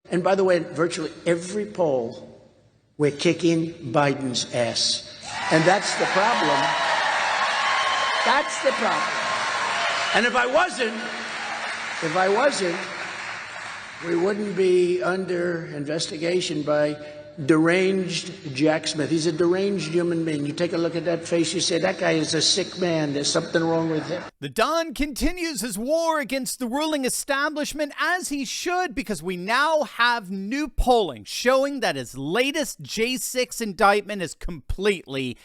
And by the way, virtually every poll, we're kicking Biden's ass. And that's the problem. That's the problem. And if I wasn't, we wouldn't be under investigation by deranged Jack Smith. He's a deranged human being. You take a look at that face, you say, that guy is a sick man. There's something wrong with him. The Don continues his war against the ruling establishment, as he should, because we now have new polling showing that his latest J6 indictment is completely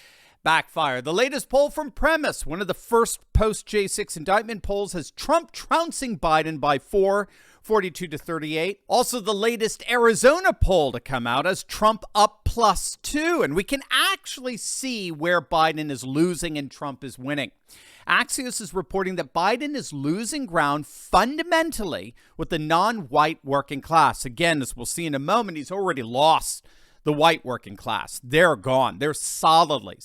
backfired. The latest poll from Premise, one of the first post-J6 indictment polls, has Trump trouncing Biden by 42-38. Also, the latest Arizona poll to come out has Trump up +2. And we can actually see where Biden is losing and Trump is winning. Axios is reporting that Biden is losing ground fundamentally with the non-white working class. Again, as we'll see in a moment, he's already lost the white working class. They're gone. They're solidly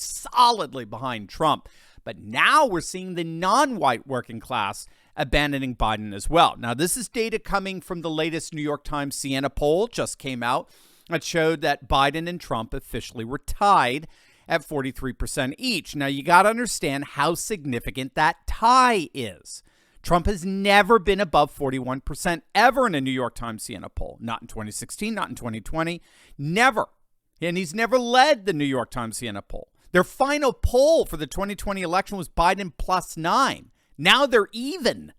behind Trump. But now we're seeing the non-white working class abandoning Biden as well. Now, this is data coming from the latest New York Times Siena poll, just came out. It showed that Biden and Trump officially were tied at 43% each. Now, you got to understand how significant that tie is. Trump has never been above 41% ever in a New York Times Siena poll. Not in 2016, not in 2020, never. And he's never led the New York Times Siena poll. Their final poll for the 2020 election was Biden +9. Now they're even.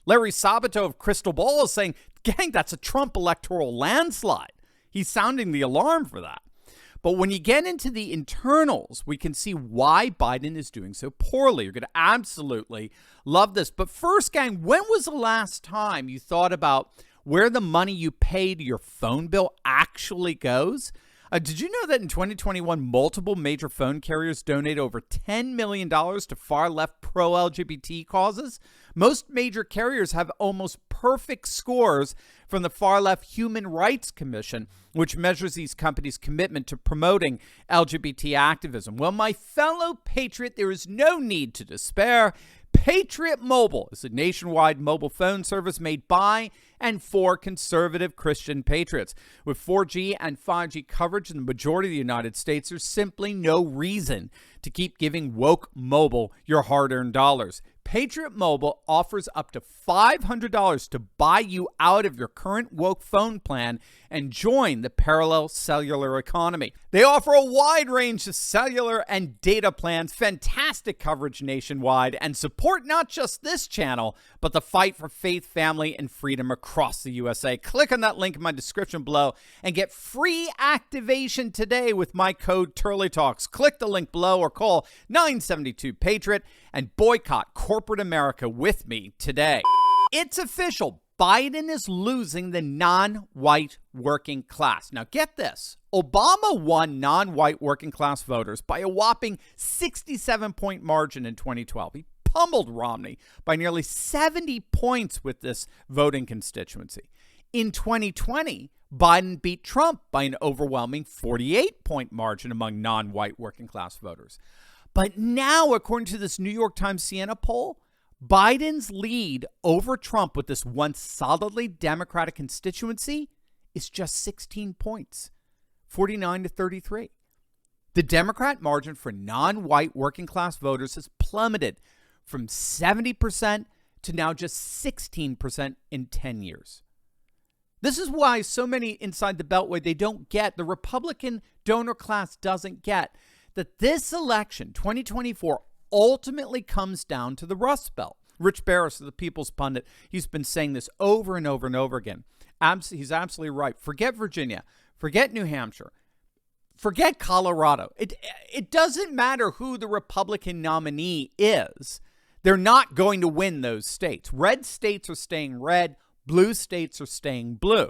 Larry Sabato of Crystal Ball is saying, gang, that's a Trump electoral landslide. He's sounding the alarm for that. But when you get into the internals, we can see why Biden is doing so poorly. You're going to absolutely love this. But first, gang, when was the last time you thought about where the money you pay to your phone bill actually goes? Did you know that in 2021, multiple major phone carriers donated over $10 million to far-left pro-LGBT causes? Most major carriers have almost perfect scores from the far-left Human Rights Commission, which measures these companies' commitment to promoting LGBT activism. Well, my fellow patriot, there is no need to despair. Patriot Mobile is a nationwide mobile phone service made by and for conservative Christian patriots. With 4G and 5G coverage in the majority of the United States, there's simply no reason to keep giving woke mobile your hard-earned dollars. Patriot Mobile offers up to $500 to buy you out of your current woke phone plan and join the parallel cellular economy. They offer a wide range of cellular and data plans, fantastic coverage nationwide, and support not just this channel, but the fight for faith, family, and freedom across the USA. Click on that link in my description below and get free activation today with my code TurleyTalks. Click the link below or call 972-PATRIOT and boycott corporate America with me today. It's official. Biden is losing the non-white working class. Now get this. Obama won non-white working class voters by a whopping 67-point margin in 2012. He pummeled Romney by nearly 70 points with this voting constituency. In 2020, Biden beat Trump by an overwhelming 48-point margin among non-white working class voters. But now, according to this New York Times Siena poll, Biden's lead over Trump with this once solidly Democratic constituency is just 16 points, 49-33. The Democrat margin for non-white working class voters has plummeted from 70% to now just 16% in 10 years. This is why so many inside the Beltway, they don't get, the Republican donor class doesn't get, that this election, 2024, ultimately comes down to the Rust Belt. Rich Barris of the People's Pundit, he's been saying this over and over and over again. He's absolutely right. Forget Virginia. Forget New Hampshire. Forget Colorado. It doesn't matter who the Republican nominee is. They're not going to win those states. Red states are staying red. Blue states are staying blue.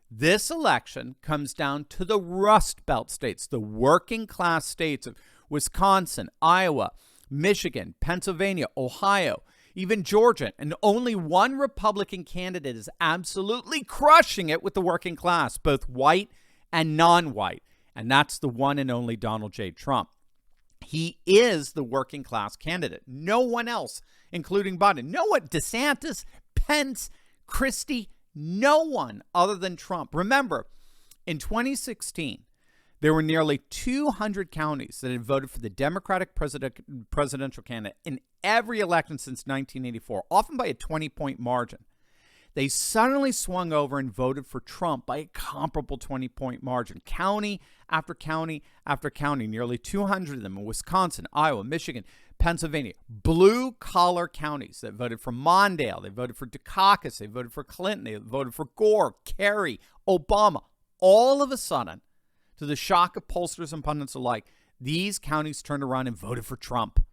This election comes down to the Rust Belt states, the working class states of Wisconsin, Iowa, Michigan, Pennsylvania, Ohio, even Georgia. And only one Republican candidate is absolutely crushing it with the working class, both white and non-white. And that's the one and only Donald J. Trump. He is the working class candidate. No one else, including Biden. No one, DeSantis, Pence, Christie, No one other than Trump. Remember, in 2016, there were nearly 200 counties that had voted for the Democratic presidential candidate in every election since 1984, often by a 20-point margin. They suddenly swung over and voted for Trump by a comparable 20-point margin. County after county after county, nearly 200 of them in Wisconsin, Iowa, Michigan, Pennsylvania, blue-collar counties that voted for Mondale, they voted for Dukakis, they voted for Clinton, they voted for Gore, Kerry, Obama. All of a sudden, to the shock of pollsters and pundits alike, these counties turned around and voted for Trump.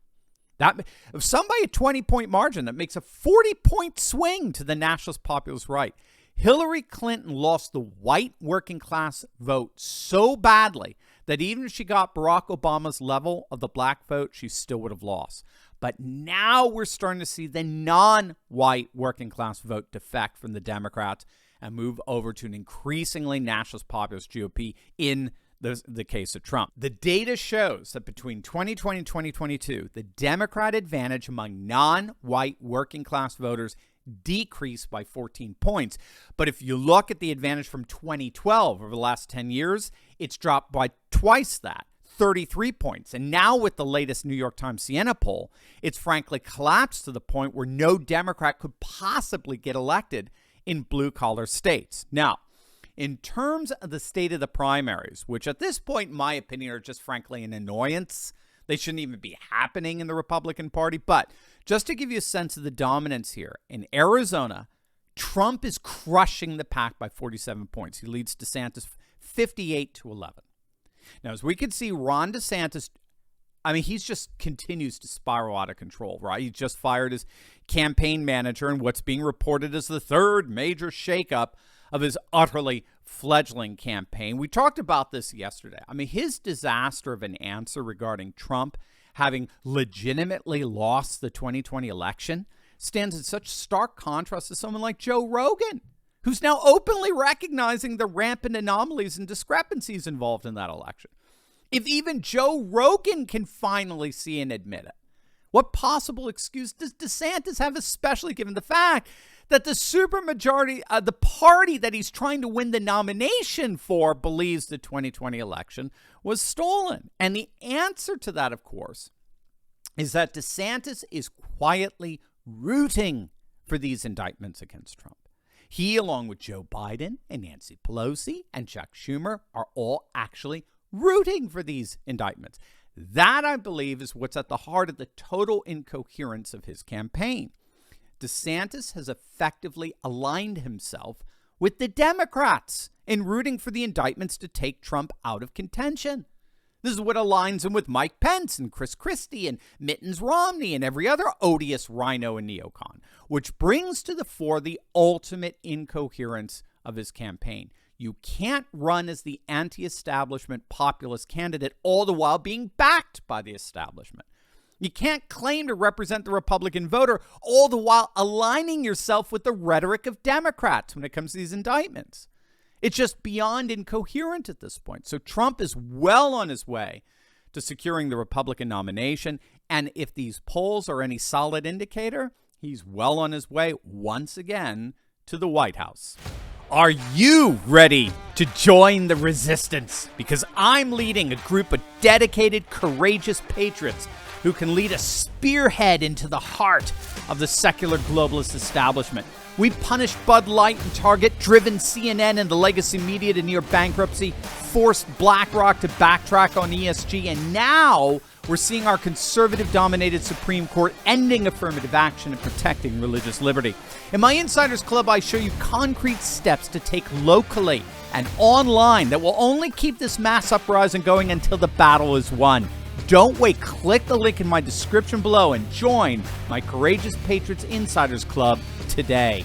If somebody a 20-point margin, that makes a 40-point swing to the nationalist populist right. Hillary Clinton lost the white working class vote so badly that even if she got Barack Obama's level of the black vote, she still would have lost. But now we're starting to see the non-white working class vote defect from the Democrats and move over to an increasingly nationalist populist GOP in the case of Trump. The data shows that between 2020 and 2022, the Democrat advantage among non-white working class voters decreased by 14 points. But if you look at the advantage from 2012 over the last 10 years, it's dropped by twice that, 33 points. And now with the latest New York Times Siena poll, it's frankly collapsed to the point where no Democrat could possibly get elected in blue-collar states. Now, in terms of the state of the primaries, which at this point, in my opinion, are just frankly an annoyance. They shouldn't even be happening in the Republican Party. But just to give you a sense of the dominance here, in Arizona, Trump is crushing the pack by 47 points. He leads DeSantis 58-11. Now, as we can see, Ron DeSantis, he just continues to spiral out of control, right? He just fired his campaign manager in what's being reported as the third major shakeup of his utterly fledgling campaign. We talked about this yesterday. His disaster of an answer regarding Trump having legitimately lost the 2020 election stands in such stark contrast to someone like Joe Rogan, who's now openly recognizing the rampant anomalies and discrepancies involved in that election. If even Joe Rogan can finally see and admit it, what possible excuse does DeSantis have, especially given the fact that the supermajority, the party that he's trying to win the nomination for, believes the 2020 election was stolen? And the answer to that, of course, is that DeSantis is quietly rooting for these indictments against Trump. He, along with Joe Biden and Nancy Pelosi and Chuck Schumer, are all actually rooting for these indictments. That, I believe, is what's at the heart of the total incoherence of his campaign. DeSantis has effectively aligned himself with the Democrats in rooting for the indictments to take Trump out of contention. This is what aligns him with Mike Pence and Chris Christie and Mittens Romney and every other odious rhino and neocon, which brings to the fore the ultimate incoherence of his campaign. You can't run as the anti-establishment populist candidate all the while being backed by the establishment. You can't claim to represent the Republican voter all the while aligning yourself with the rhetoric of Democrats when it comes to these indictments. It's just beyond incoherent at this point. So Trump is well on his way to securing the Republican nomination. And if these polls are any solid indicator, he's well on his way once again to the White House. Are you ready to join the resistance? Because I'm leading a group of dedicated, courageous patriots who can lead a spearhead into the heart of the secular globalist establishment. We punished Bud Light and Target, driven CNN and the legacy media to near bankruptcy, forced BlackRock to backtrack on ESG, and now we're seeing our conservative-dominated Supreme Court ending affirmative action and protecting religious liberty. In my Insiders Club, I show you concrete steps to take locally and online that will only keep this mass uprising going until the battle is won. Don't wait. Click the link in my description below and join my Courageous Patriots Insiders Club today.